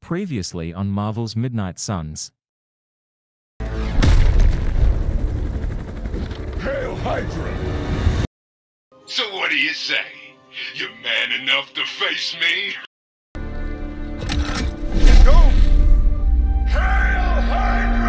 Previously on Marvel's Midnight Suns. Hail Hydra! So what do you say? You man enough to face me? Go! Hail Hydra!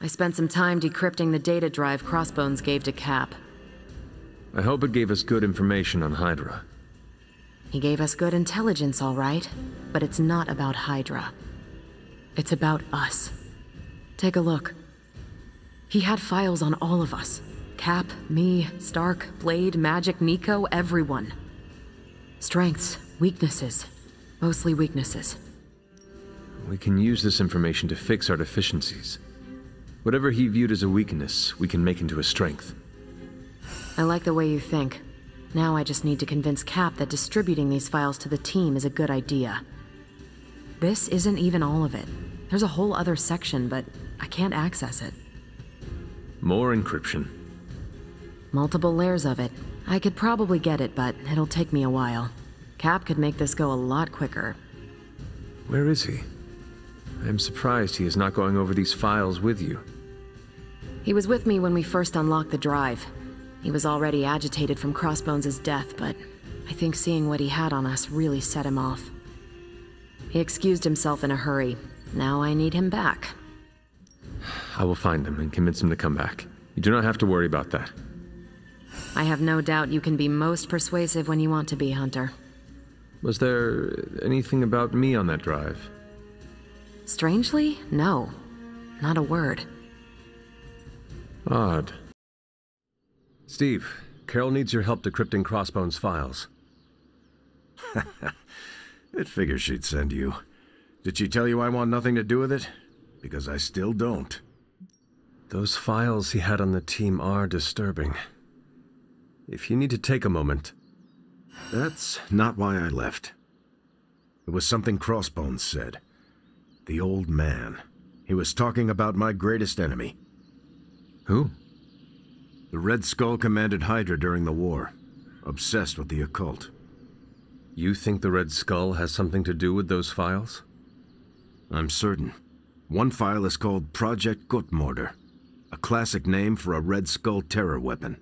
I spent some time decrypting the data drive Crossbones gave to Cap. I hope it gave us good information on Hydra. He gave us good intelligence, all right, but it's not about Hydra. It's about us. Take a look. He had files on all of us. Cap, me, Stark, Blade, Magic, Nico, everyone. Strengths, weaknesses. Mostly weaknesses. We can use this information to fix our deficiencies. Whatever he viewed as a weakness, we can make into a strength. I like the way you think. Now I just need to convince Cap that distributing these files to the team is a good idea. This isn't even all of it. There's a whole other section, but I can't access it. More encryption. Multiple layers of it. I could probably get it, but it'll take me a while. Cap could make this go a lot quicker. Where is he? I'm surprised he is not going over these files with you. He was with me when we first unlocked the drive. He was already agitated from Crossbones' death, but I think seeing what he had on us really set him off. He excused himself in a hurry. Now I need him back. I will find him and convince him to come back. You do not have to worry about that. I have no doubt you can be most persuasive when you want to be, Hunter. Was there anything about me on that drive? Strangely, no. Not a word. Odd. Steve, Carol needs your help decrypting Crossbones' files. It figures she'd send you. Did she tell you I want nothing to do with it? Because I still don't. Those files he had on the team are disturbing. If you need to take a moment... That's not why I left. It was something Crossbones said. The old man. He was talking about my greatest enemy. Who? The Red Skull commanded Hydra during the war. Obsessed with the occult. You think the Red Skull has something to do with those files? I'm certain. One file is called Project Gutmorder, a classic name for a Red Skull terror weapon.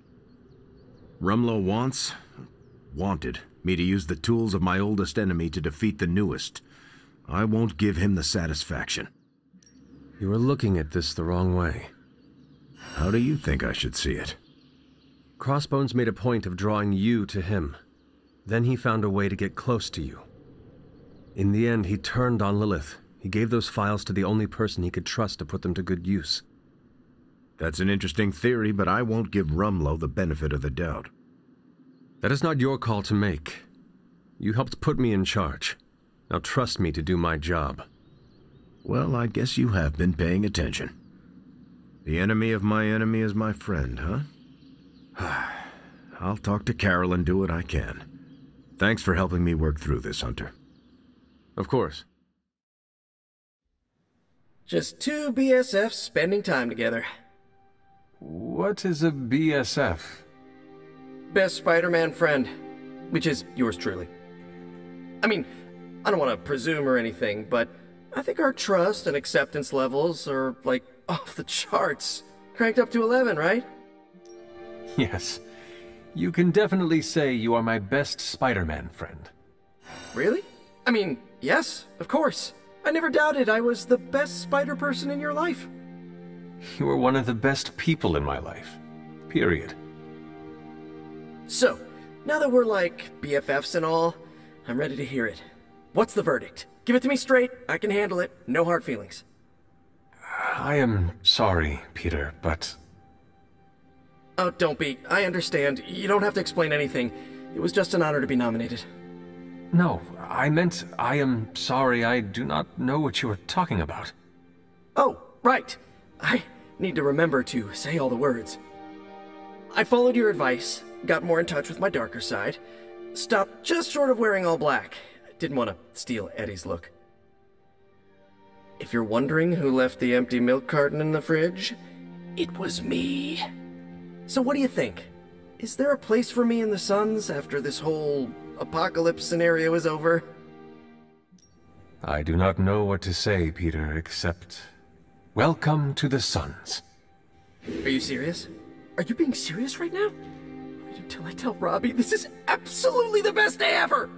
Rumlow wanted me to use the tools of my oldest enemy to defeat the newest. I won't give him the satisfaction. You are looking at this the wrong way. How do you think I should see it? Crossbones made a point of drawing you to him. Then he found a way to get close to you. In the end, he turned on Lilith. He gave those files to the only person he could trust to put them to good use. That's an interesting theory, but I won't give Rumlow the benefit of the doubt. That is not your call to make. You helped put me in charge. Now trust me to do my job. Well, I guess you have been paying attention. The enemy of my enemy is my friend, huh? I'll talk to Carol and do what I can. Thanks for helping me work through this, Hunter. Of course. Just two BSFs spending time together. What is a BSF? Best Spider-Man friend, which is yours truly. I mean, I don't want to presume or anything, but I think our trust and acceptance levels are, like, off the charts. Cranked up to 11, right? Yes. You can definitely say you are my best Spider-Man friend. Really? I mean, yes, of course. I never doubted I was the best spider person in your life. You are one of the best people in my life. Period. So, now that we're like BFFs and all, I'm ready to hear it. What's the verdict? Give it to me straight. I can handle it. No hard feelings. I am sorry, Peter, but... Oh, don't be. I understand. You don't have to explain anything. It was just an honor to be nominated. No, I meant I am sorry. I do not know what you are talking about. Oh, right. I need to remember to say all the words. I followed your advice, got more in touch with my darker side. Stopped just short of wearing all black. Didn't want to steal Eddie's look. If you're wondering who left the empty milk carton in the fridge, it was me. So what do you think? Is there a place for me in the Suns after this whole apocalypse scenario is over? I do not know what to say, Peter, except... welcome to the Suns. Are you serious? Are you being serious right now? Wait until I tell Robbie this is absolutely the best day ever!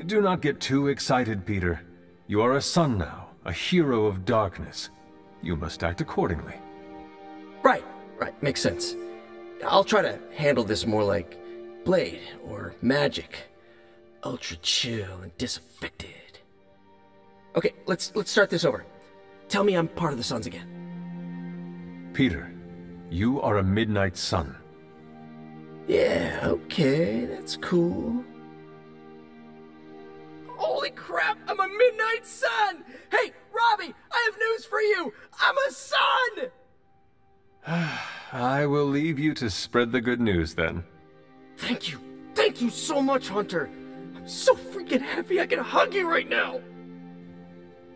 Do not get too excited, Peter. You are a sun now, a hero of darkness. You must act accordingly. Right, makes sense. I'll try to handle this more like Blade or Magic. Ultra chill and disaffected. Okay, let's start this over. Tell me I'm part of the Suns again. Peter, you are a midnight sun. Yeah, okay, that's cool. Holy crap, I'm a midnight sun! Hey, Robbie, I have news for you! I'm a sun! I will leave you to spread the good news then. Thank you so much, Hunter. I'm so freaking happy I can hug you right now!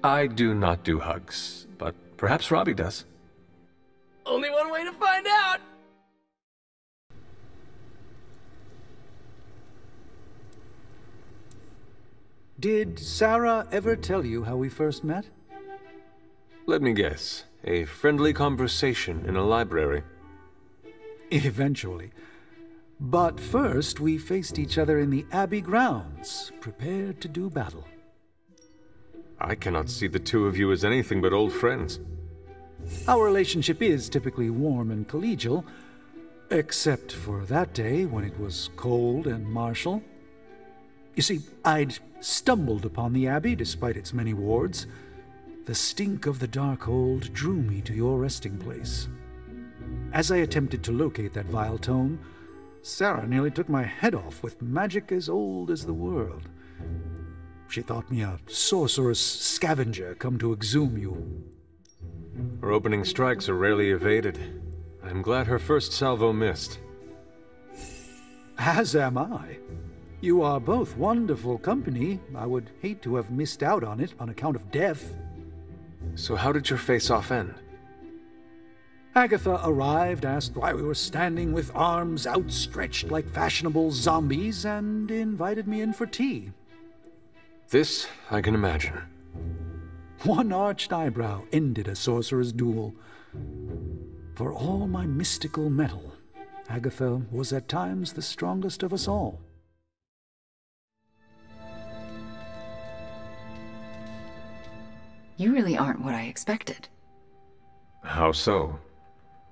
I do not do hugs, but perhaps Robbie does. Only one way to find out! Did Sarah ever tell you how we first met? Let me guess. A friendly conversation in a library. Eventually. But first, we faced each other in the Abbey grounds, prepared to do battle. I cannot see the two of you as anything but old friends. Our relationship is typically warm and collegial, except for that day when it was cold and martial. You see, I'd stumbled upon the Abbey despite its many wards. The stink of the Darkhold drew me to your resting place. As I attempted to locate that vile tome, Sarah nearly took my head off with magic as old as the world. She thought me a sorcerous scavenger come to exhume you. Her opening strikes are rarely evaded. I'm glad her first salvo missed. As am I. You are both wonderful company. I would hate to have missed out on it on account of death. So how did your face-off end? Agatha arrived, asked why we were standing with arms outstretched like fashionable zombies, and invited me in for tea. This I can imagine. One arched eyebrow ended a sorcerer's duel. For all my mystical mettle, Agatha was at times the strongest of us all. You really aren't what I expected. How so?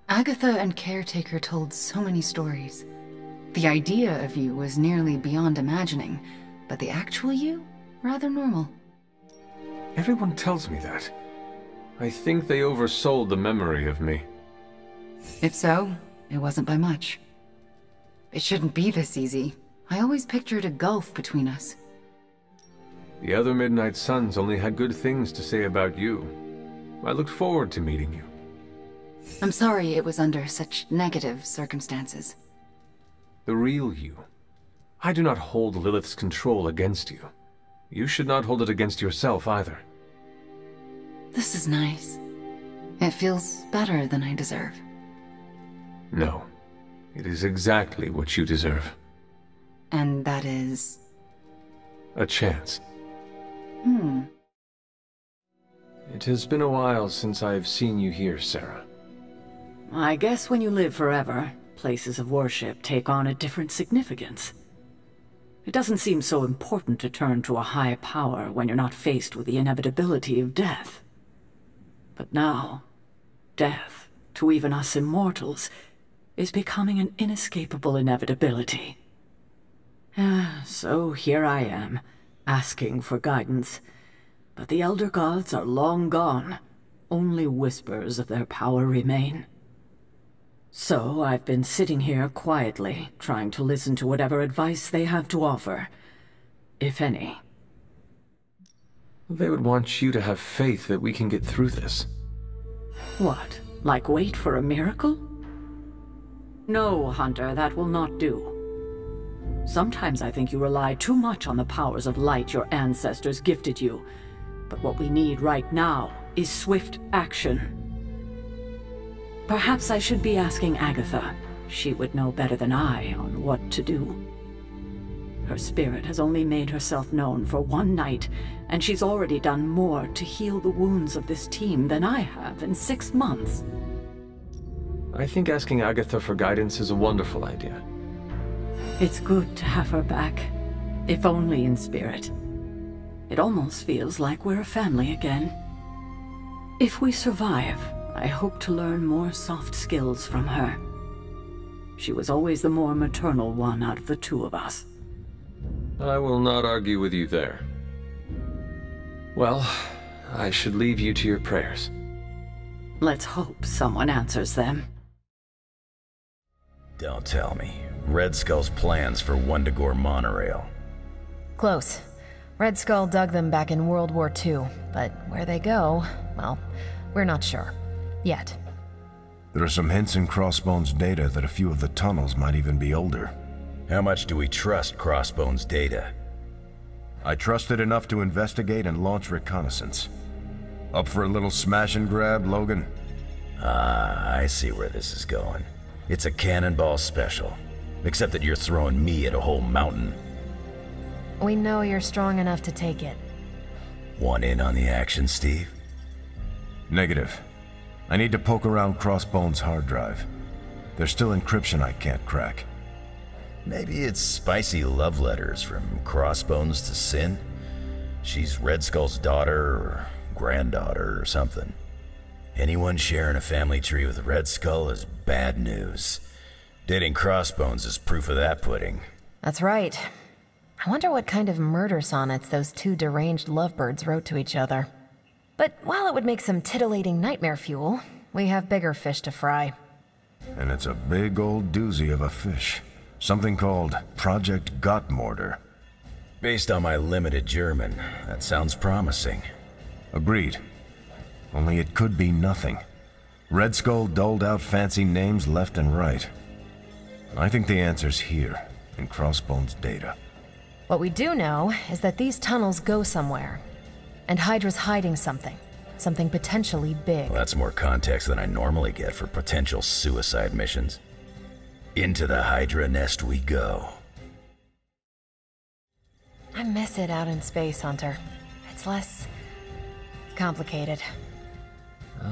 Agatha and Caretaker told so many stories. The idea of you was nearly beyond imagining, but the actual you, rather normal. Everyone tells me that. I think they oversold the memory of me. If so, it wasn't by much. It shouldn't be this easy. I always pictured a gulf between us. The other Midnight Suns only had good things to say about you. I looked forward to meeting you. I'm sorry it was under such negative circumstances. The real you. I do not hold Lilith's control against you. You should not hold it against yourself either. This is nice. It feels better than I deserve. No. It is exactly what you deserve. And that is... a chance. It has been a while since I have seen you here, Sarah. I guess when you live forever, places of worship take on a different significance. It doesn't seem so important to turn to a high power when you're not faced with the inevitability of death. But now, death, to even us immortals, is becoming an inescapable inevitability. So here I am, asking for guidance. But the Elder Gods are long gone. Only whispers of their power remain. So I've been sitting here quietly, trying to listen to whatever advice they have to offer, if any. They would want you to have faith that we can get through this. What? Like wait for a miracle? No, Hunter, that will not do. Sometimes I think you rely too much on the powers of light your ancestors gifted you. But what we need right now is swift action. Perhaps I should be asking Agatha. She would know better than I on what to do. Her spirit has only made herself known for one night, and she's already done more to heal the wounds of this team than I have in 6 months. I think asking Agatha for guidance is a wonderful idea. It's good to have her back, if only in spirit. It almost feels like we're a family again. If we survive, I hope to learn more soft skills from her. She was always the more maternal one out of the two of us. I will not argue with you there. Well, I should leave you to your prayers. Let's hope someone answers them. Don't tell me. Red Skull's plans for Wundagore monorail. Close. Red Skull dug them back in World War II, but where they go, well, we're not sure. Yet. There are some hints in Crossbone's data that a few of the tunnels might even be older. How much do we trust Crossbone's data? I trust it enough to investigate and launch reconnaissance. Up for a little smash and grab, Logan? Ah, I see where this is going. It's a cannonball special. Except that you're throwing me at a whole mountain. We know you're strong enough to take it. Want in on the action, Steve? Negative. I need to poke around Crossbone's hard drive. There's still encryption I can't crack. Maybe it's spicy love letters from Crossbones to Sin. She's Red Skull's daughter or granddaughter or something. Anyone sharing a family tree with Red Skull is bad news. Dating Crossbones is proof of that pudding. That's right. I wonder what kind of murder sonnets those two deranged lovebirds wrote to each other. But while it would make some titillating nightmare fuel, we have bigger fish to fry. And it's a big old doozy of a fish. Something called Project Gottmorder. Based on my limited German, that sounds promising. Agreed. Only it could be nothing. Red Skull doled out fancy names left and right. I think the answer's here, in Crossbone's data. What we do know is that these tunnels go somewhere. And Hydra's hiding something. Something potentially big. Well, that's more context than I normally get for potential suicide missions. Into the Hydra nest we go. I miss it out in space, Hunter. It's less complicated.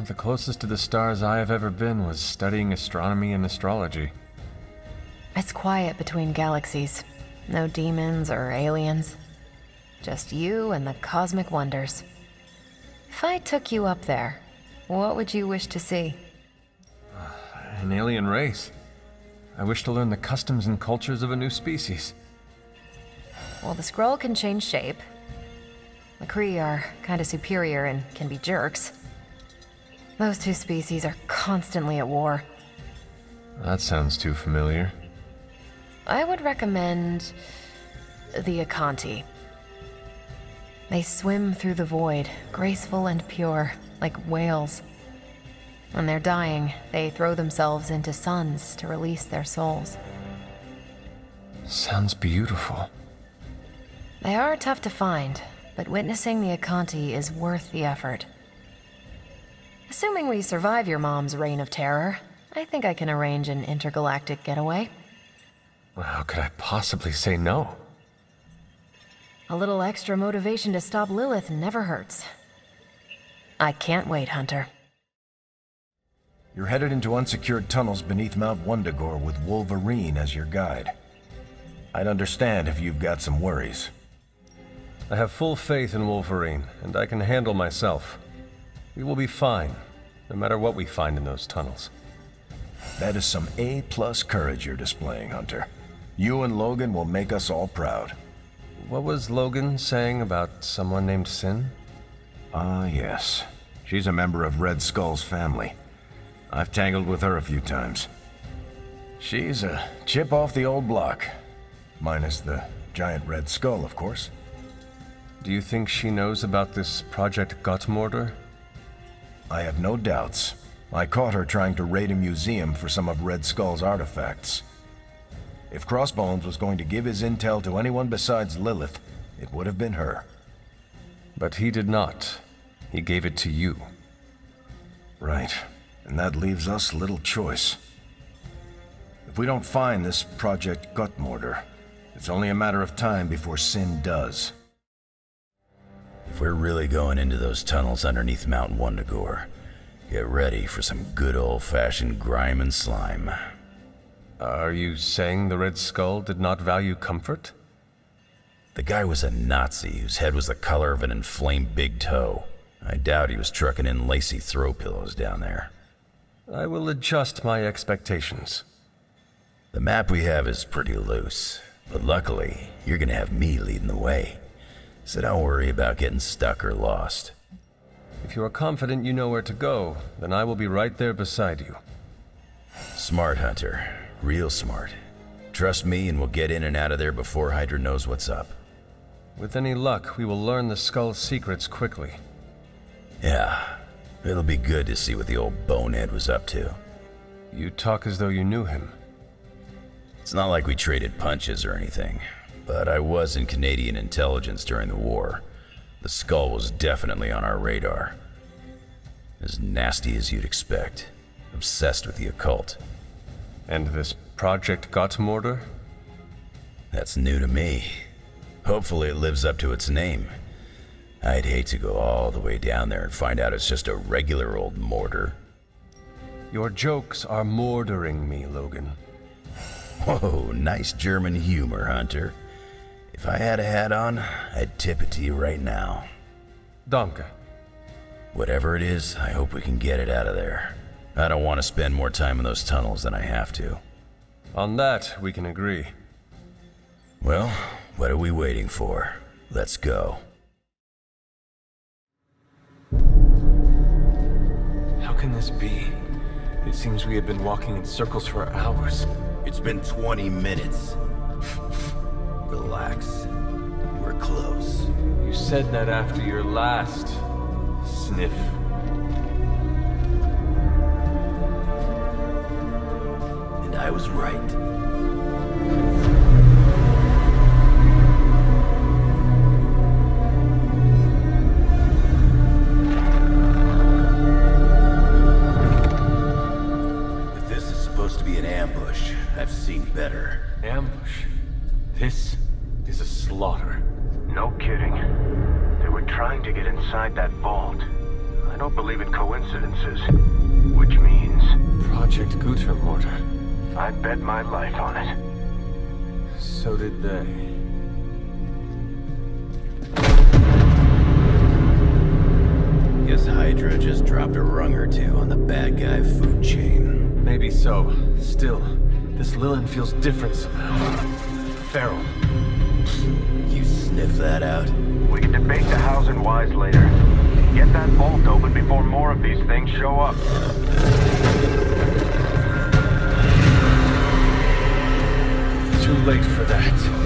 The closest to the stars I have ever been was studying astronomy and astrology. It's quiet between galaxies. No demons or aliens. Just you and the cosmic wonders. If I took you up there, what would you wish to see? An alien race. I wish to learn the customs and cultures of a new species. Well, the Skrull can change shape. The Kree are kinda superior and can be jerks. Those two species are constantly at war. That sounds too familiar. I would recommend the Akanti. They swim through the void, graceful and pure, like whales. When they're dying, they throw themselves into suns to release their souls. Sounds beautiful. They are tough to find, but witnessing the Akanti is worth the effort. Assuming we survive your mom's reign of terror, I think I can arrange an intergalactic getaway. How could I possibly say no? A little extra motivation to stop Lilith never hurts. I can't wait, Hunter. You're headed into unsecured tunnels beneath Mount Wundagore with Wolverine as your guide. I'd understand if you've got some worries. I have full faith in Wolverine, and I can handle myself. We will be fine, no matter what we find in those tunnels. That is some A+ courage you're displaying, Hunter. You and Logan will make us all proud. What was Logan saying about someone named Sin? Ah, yes. She's a member of Red Skull's family. I've tangled with her a few times. She's a chip off the old block. Minus the giant Red Skull, of course. Do you think she knows about this Project Gottmorder? I have no doubts. I caught her trying to raid a museum for some of Red Skull's artifacts. If Crossbones was going to give his intel to anyone besides Lilith, it would have been her. But he did not. He gave it to you. Right. And that leaves us little choice. If we don't find this Project Gutmortar, it's only a matter of time before Sin does. If we're really going into those tunnels underneath Mount Wundagore, get ready for some good old-fashioned grime and slime. Are you saying the Red Skull did not value comfort? The guy was a Nazi whose head was the color of an inflamed big toe. I doubt he was trucking in lacy throw pillows down there. I will adjust my expectations. The map we have is pretty loose, but luckily, you're gonna have me leading the way. So don't worry about getting stuck or lost. If you are confident you know where to go, then I will be right there beside you. Smart, Hunter. Real smart. Trust me and we'll get in and out of there before Hydra knows what's up. With any luck, we will learn the Skull's secrets quickly. Yeah, it'll be good to see what the old bonehead was up to. You talk as though you knew him. It's not like we traded punches or anything, but I was in Canadian intelligence during the war. The Skull was definitely on our radar. As nasty as you'd expect. Obsessed with the occult. And this Project Gutmortar? That's new to me. Hopefully it lives up to its name. I'd hate to go all the way down there and find out it's just a regular old mortar. Your jokes are mordering me, Logan. Whoa, nice German humor, Hunter. If I had a hat on, I'd tip it to you right now. Danke. Whatever it is, I hope we can get it out of there. I don't want to spend more time in those tunnels than I have to. On that, we can agree. Well, what are we waiting for? Let's go. How can this be? It seems we have been walking in circles for hours. It's been 20 minutes. Relax. We're close. You said that after your last sniff. And I was right. If this is supposed to be an ambush, I've seen better. Ambush? This is a slaughter. No kidding. They were trying to get inside that vault. I don't believe in coincidences. Which means... Project Gutmortar. I'd bet my life on it. So did they. Guess Hydra just dropped a rung or two on the bad guy food chain. Maybe so. Still, this Lilith feels different somehow. Feral. You sniff that out? We can debate the hows and whys later. Get that vault open before more of these things show up. Too late for that.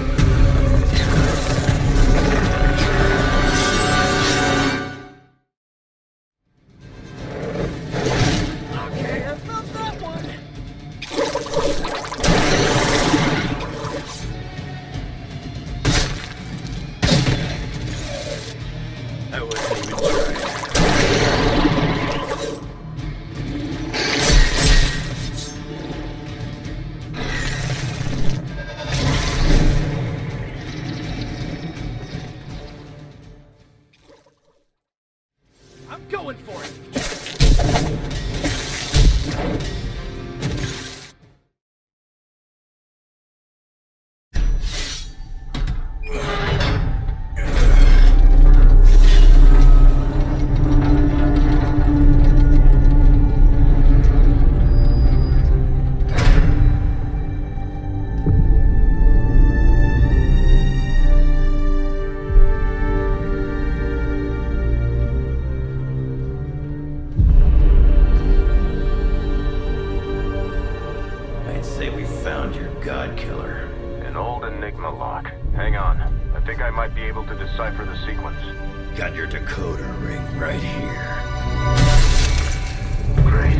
Great.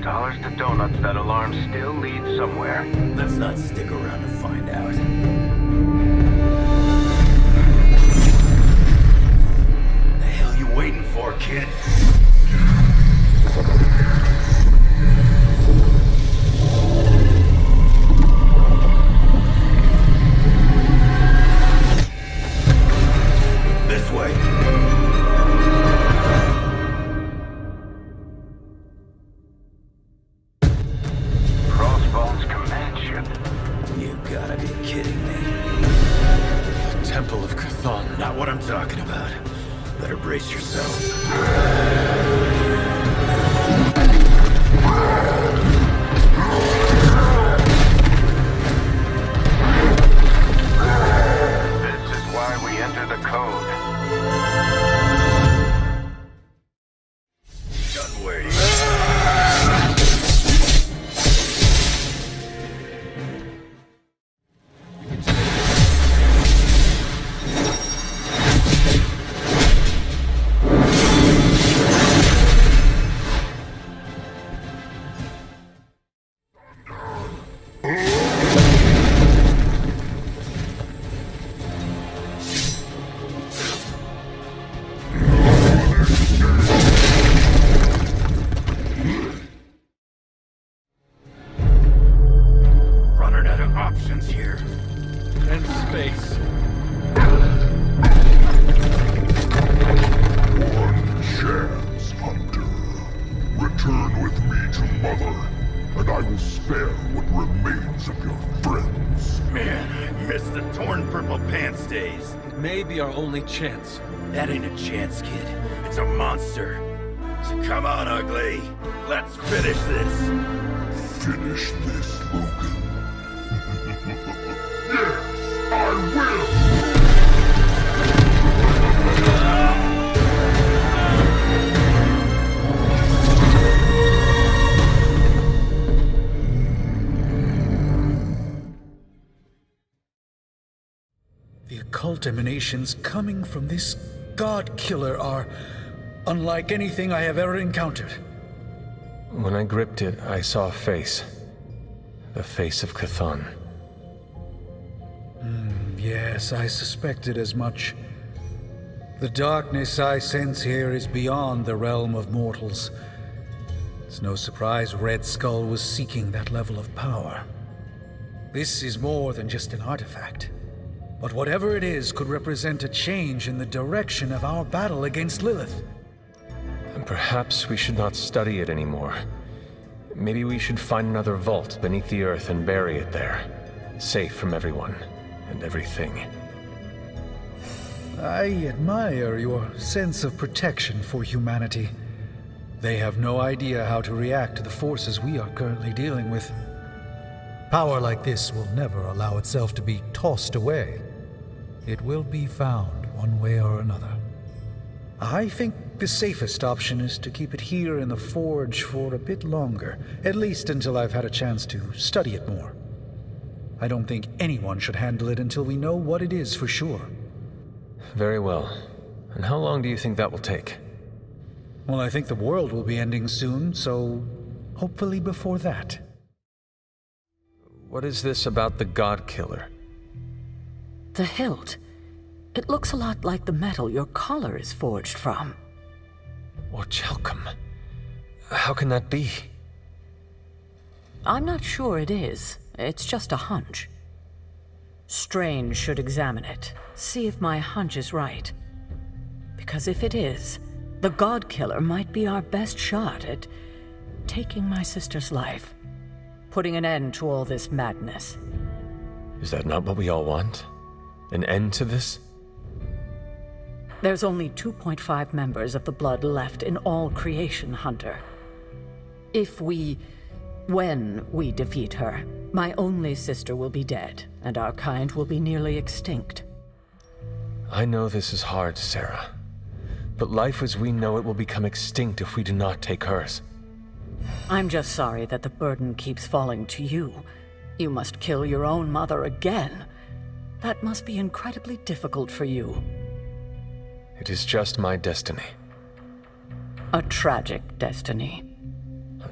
Dollars to donuts, that alarm still leads somewhere. Let's not stick around to find out. The hell you waiting for, kid? This way. Crossbones command ship. You gotta be kidding me. The Temple of Chthon. Not what I'm talking about. Better brace yourself. This is why we enter the code. Done waiting. Running out of options here. And space. One chance, Hunter. Return with me to Mother, and I will spare what remains of your friends. Man, I miss the torn purple pants days. It may be our only chance. That ain't a chance, kid. It's a monster. So come on, ugly. Let's finish this. Finish this, Logan. Yes, I will! The occult emanations coming from this god killer are unlike anything I have ever encountered. When I gripped it, I saw a face. The face of Chthon. Yes, I suspected as much. The darkness I sense here is beyond the realm of mortals. It's no surprise Red Skull was seeking that level of power. This is more than just an artifact. But whatever it is could represent a change in the direction of our battle against Lilith. And perhaps we should not study it anymore. Maybe we should find another vault beneath the earth and bury it there, safe from everyone and everything. I admire your sense of protection for humanity. They have no idea how to react to the forces we are currently dealing with. Power like this will never allow itself to be tossed away. It will be found one way or another. I think the safest option is to keep it here in the forge for a bit longer, at least until I've had a chance to study it more. I don't think anyone should handle it until we know what it is for sure. Very well. And how long do you think that will take? Well, I think the world will be ending soon, so hopefully before that. What is this about the God Killer? The hilt. It looks a lot like the metal your collar is forged from. Orchalcum. How can that be? I'm not sure it is. It's just a hunch. Strange should examine it, see if my hunch is right. Because if it is, the God Killer might be our best shot at taking my sister's life, putting an end to all this madness. Is that not what we all want? An end to this? There's only 2.5 members of the Blood left in all creation, Hunter. When we defeat her, my only sister will be dead, and our kind will be nearly extinct. I know this is hard, Sarah. But life as we know it will become extinct if we do not take hers. I'm just sorry that the burden keeps falling to you. You must kill your own mother again. That must be incredibly difficult for you. It is just my destiny. A tragic destiny.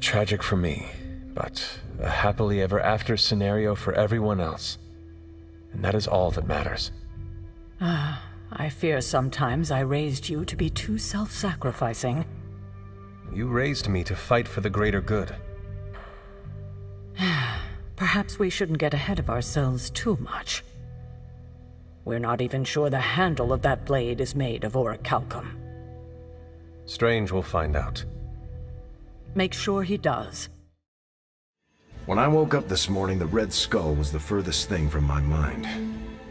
Tragic for me, but a happily ever after scenario for everyone else. And that is all that matters. I fear sometimes I raised you to be too self-sacrificing. You raised me to fight for the greater good. Perhaps we shouldn't get ahead of ourselves too much. We're not even sure the handle of that blade is made of orichalcum. Strange will find out. Make sure he does. When I woke up this morning, the Red Skull was the furthest thing from my mind.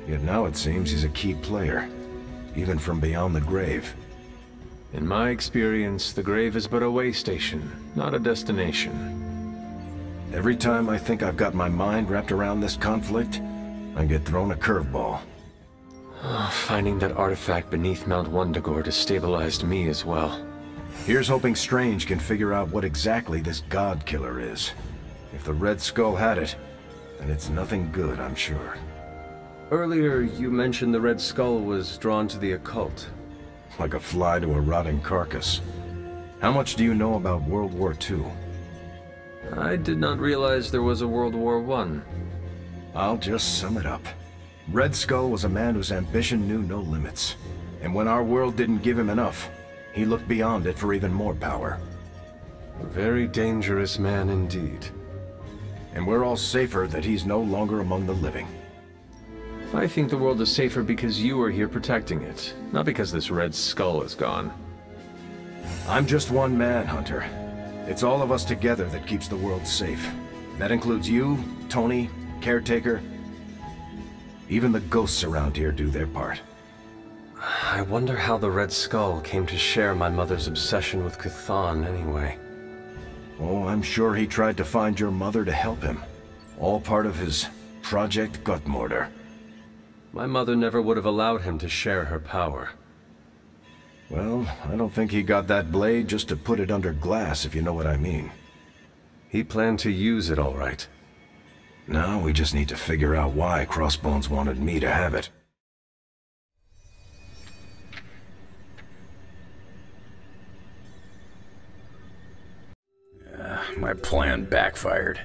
Yet now it seems he's a key player, even from beyond the grave. In my experience, the grave is but a way station, not a destination. Every time I think I've got my mind wrapped around this conflict, I get thrown a curveball. Finding that artifact beneath Mount Wundagore destabilized me as well. Here's hoping Strange can figure out what exactly this God Killer is. If the Red Skull had it, then it's nothing good, I'm sure. Earlier, you mentioned the Red Skull was drawn to the occult. Like a fly to a rotting carcass. How much do you know about World War II? I did not realize there was a World War I. I'll just sum it up. Red Skull was a man whose ambition knew no limits. And when our world didn't give him enough, he looked beyond it for even more power. A very dangerous man indeed. And we're all safer that he's no longer among the living. I think the world is safer because you are here protecting it, not because this Red Skull is gone. I'm just one man, Hunter. It's all of us together that keeps the world safe. That includes you, Tony, Caretaker. Even the ghosts around here do their part. I wonder how the Red Skull came to share my mother's obsession with Chthon anyway. Oh, I'm sure he tried to find your mother to help him. All part of his Project Gutmortar. My mother never would have allowed him to share her power. Well, I don't think he got that blade just to put it under glass, if you know what I mean. He planned to use it all right. Now we just need to figure out why Crossbones wanted me to have it. My plan backfired.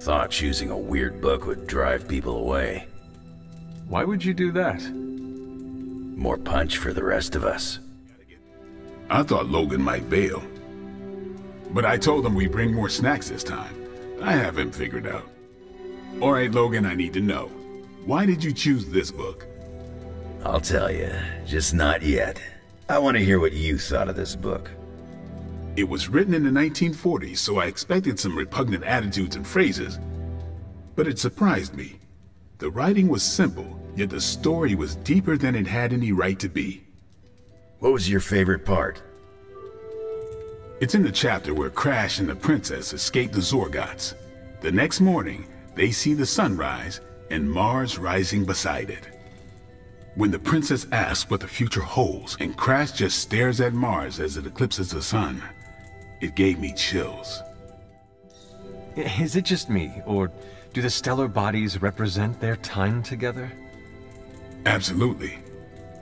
Thought choosing a weird book would drive people away. Why would you do that? More punch for the rest of us. I thought Logan might bail. But I told him we'd bring more snacks this time. I have him figured out. Alright, Logan, I need to know. Why did you choose this book? I'll tell you, just not yet. I want to hear what you thought of this book. It was written in the 1940s, so I expected some repugnant attitudes and phrases. But it surprised me. The writing was simple, yet the story was deeper than it had any right to be. What was your favorite part? It's in the chapter where Crash and the princess escape the Zorgots. The next morning, they see the sun rise and Mars rising beside it. When the princess asks what the future holds and Crash just stares at Mars as it eclipses the sun, it gave me chills. Is it just me, or do the stellar bodies represent their time together? Absolutely.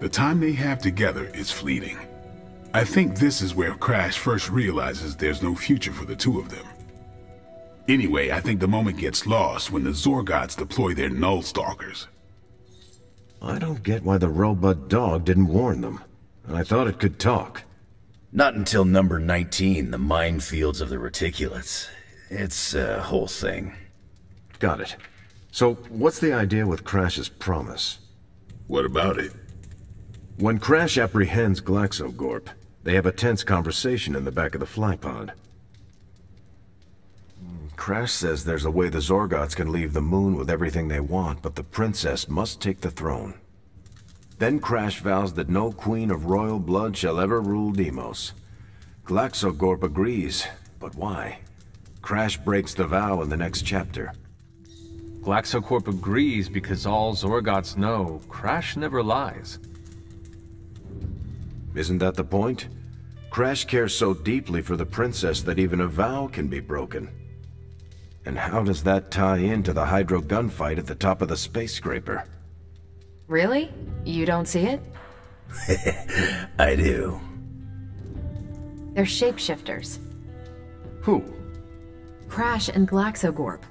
The time they have together is fleeting. I think this is where Crash first realizes there's no future for the two of them. Anyway, I think the moment gets lost when the Zorgots deploy their Null Stalkers. I don't get why the robot dog didn't warn them. I thought it could talk. Not until number 19, the minefields of the reticulates. It's a whole thing. Got it. So, what's the idea with Crash's promise? What about it? When Crash apprehends Glaxogorp, they have a tense conversation in the back of the flypod. Crash says there's a way the Zorgots can leave the moon with everything they want, but the princess must take the throne. Then Crash vows that no queen of royal blood shall ever rule Deimos. Glaxogorp agrees, but why? Crash breaks the vow in the next chapter. Glaxogorp agrees because all Zorgots know Crash never lies. Isn't that the point? Crash cares so deeply for the princess that even a vow can be broken. And how does that tie into the Hydro gunfight at the top of the space scraper? Really? You don't see it? I do. They're shapeshifters. Who? Crash and Glaxogorp.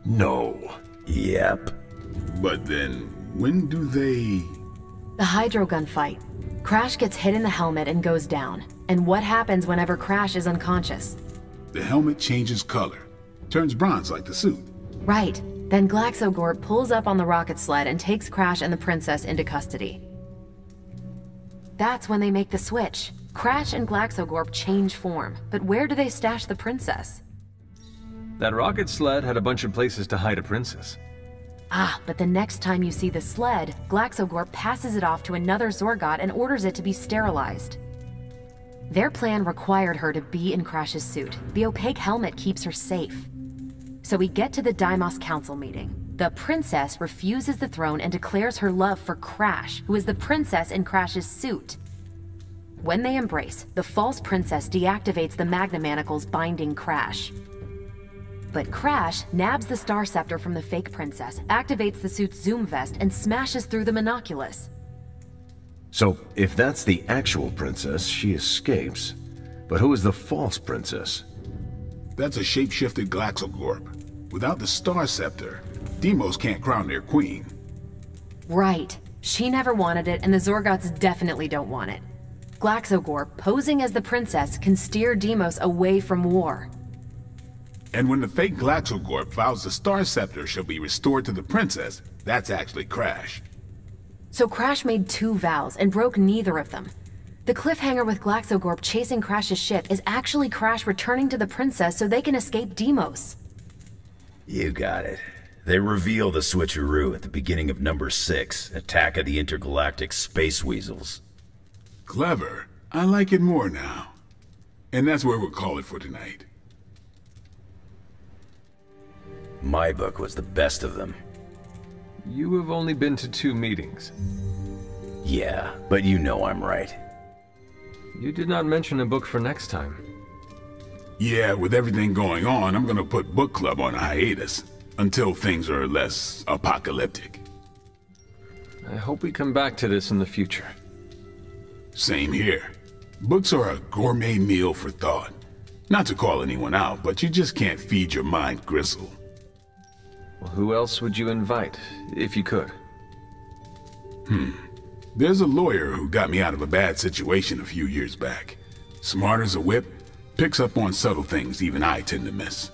No. Yep. But then, when do they... The hydrogun fight. Crash gets hit in the helmet and goes down. And what happens whenever Crash is unconscious? The helmet changes color. Turns bronze like the suit. Right. Then Glaxogorp pulls up on the rocket sled and takes Crash and the princess into custody. That's when they make the switch. Crash and Glaxogorp change form, but where do they stash the princess? That rocket sled had a bunch of places to hide a princess. Ah, but the next time you see the sled, Glaxogorp passes it off to another Zorgot and orders it to be sterilized. Their plan required her to be in Crash's suit. The opaque helmet keeps her safe. So we get to the Deimos Council meeting. The princess refuses the throne and declares her love for Crash, who is the princess in Crash's suit. When they embrace, the false princess deactivates the Magna Manacles binding Crash. But Crash nabs the Star Scepter from the fake princess, activates the suit's zoom vest, and smashes through the monoculus. So, if that's the actual princess, she escapes. But who is the false princess? That's a shape-shifted Glaxogorp. Without the Star Scepter, Deimos can't crown their queen. Right. She never wanted it, and the Zorgots definitely don't want it. Glaxogorp, posing as the princess, can steer Deimos away from war. And when the fake Glaxogorp vows the Star Scepter shall be restored to the princess, that's actually Crash. So Crash made 2 vows and broke neither of them. The cliffhanger with Glaxogorp chasing Crash's ship is actually Crash returning to the princess so they can escape Deimos. You got it. They reveal the switcheroo at the beginning of number 6, Attack of the Intergalactic Space Weasels. Clever. I like it more now. And that's where we'll call it for tonight. My book was the best of them. You have only been to 2 meetings. Yeah, but you know I'm right. You did not mention a book for next time. Yeah, with everything going on, I'm gonna put book club on hiatus. Until things are less apocalyptic. I hope we come back to this in the future. Same here. Books are a gourmet meal for thought. Not to call anyone out, but you just can't feed your mind gristle. Well, who else would you invite, if you could? There's a lawyer who got me out of a bad situation a few years back. Smart as a whip, picks up on subtle things even I tend to miss.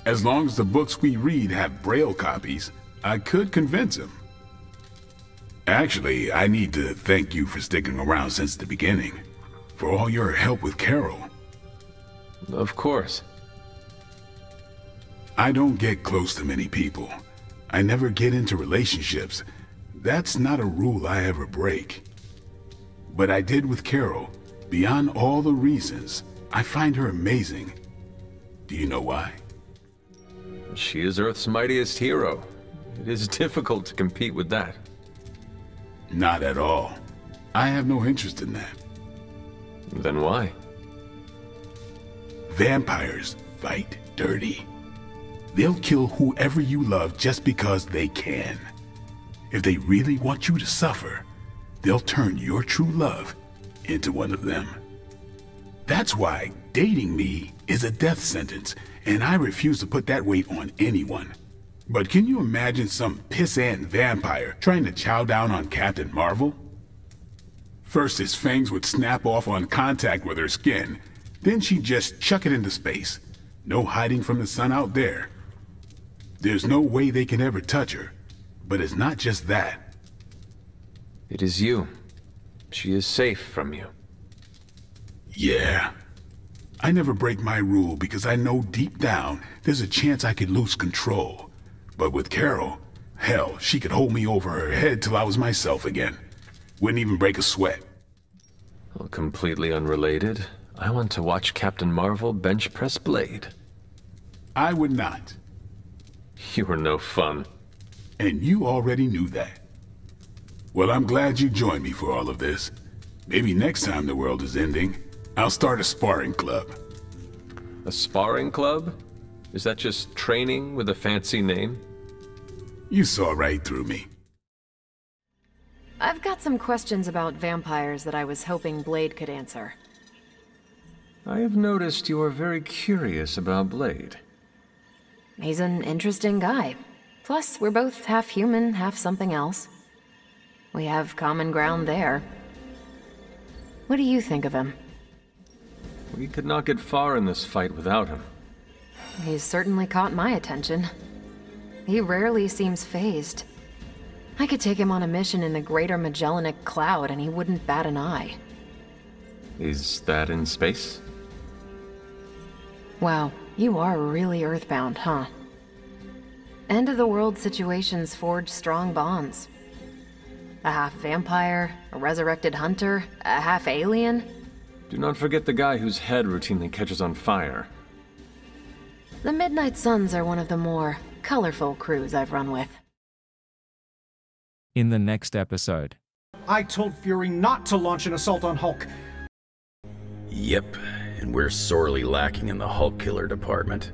As long as the books we read have Braille copies, I could convince him. Actually, I need to thank you for sticking around since the beginning. For all your help with Carol. Of course. I don't get close to many people. I never get into relationships. That's not a rule I ever break. But I did with Carol. Beyond all the reasons, I find her amazing. Do you know why? She is Earth's mightiest hero. It is difficult to compete with that. Not at all. I have no interest in that. Then why? Vampires fight dirty. They'll kill whoever you love just because they can. If they really want you to suffer, they'll turn your true love into one of them. That's why dating me is a death sentence, and I refuse to put that weight on anyone. But can you imagine some pissant vampire trying to chow down on Captain Marvel? First his fangs would snap off on contact with her skin, then she'd just chuck it into space. No hiding from the sun out there. There's no way they can ever touch her. But it's not just that. It is you. She is safe from you. Yeah. I never break my rule because I know deep down there's a chance I could lose control. But with Carol, hell, she could hold me over her head till I was myself again. Wouldn't even break a sweat. Well, completely unrelated, I want to watch Captain Marvel bench press Blade. I would not. You are no fun. And you already knew that. Well, I'm glad you joined me for all of this. Maybe next time the world is ending, I'll start a sparring club. A sparring club? Is that just training with a fancy name? You saw right through me. I've got some questions about vampires that I was hoping Blade could answer. I have noticed you are very curious about Blade. He's an interesting guy. Plus, we're both half human, half something else. We have common ground there. What do you think of him? We could not get far in this fight without him. He's certainly caught my attention. He rarely seems fazed. I could take him on a mission in the Greater Magellanic Cloud and he wouldn't bat an eye. Is that in space? Wow, you are really earthbound, huh? End-of-the-world situations forge strong bonds. A half-vampire, a resurrected hunter, a half-alien. Do not forget the guy whose head routinely catches on fire. The Midnight Suns are one of the more colorful crews I've run with. In the next episode. I told Fury not to launch an assault on Hulk. Yep, and we're sorely lacking in the Hulk killer department.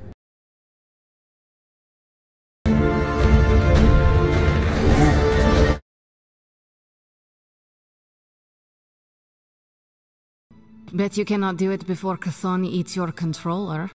Bet you cannot do it before Chthon eats your controller.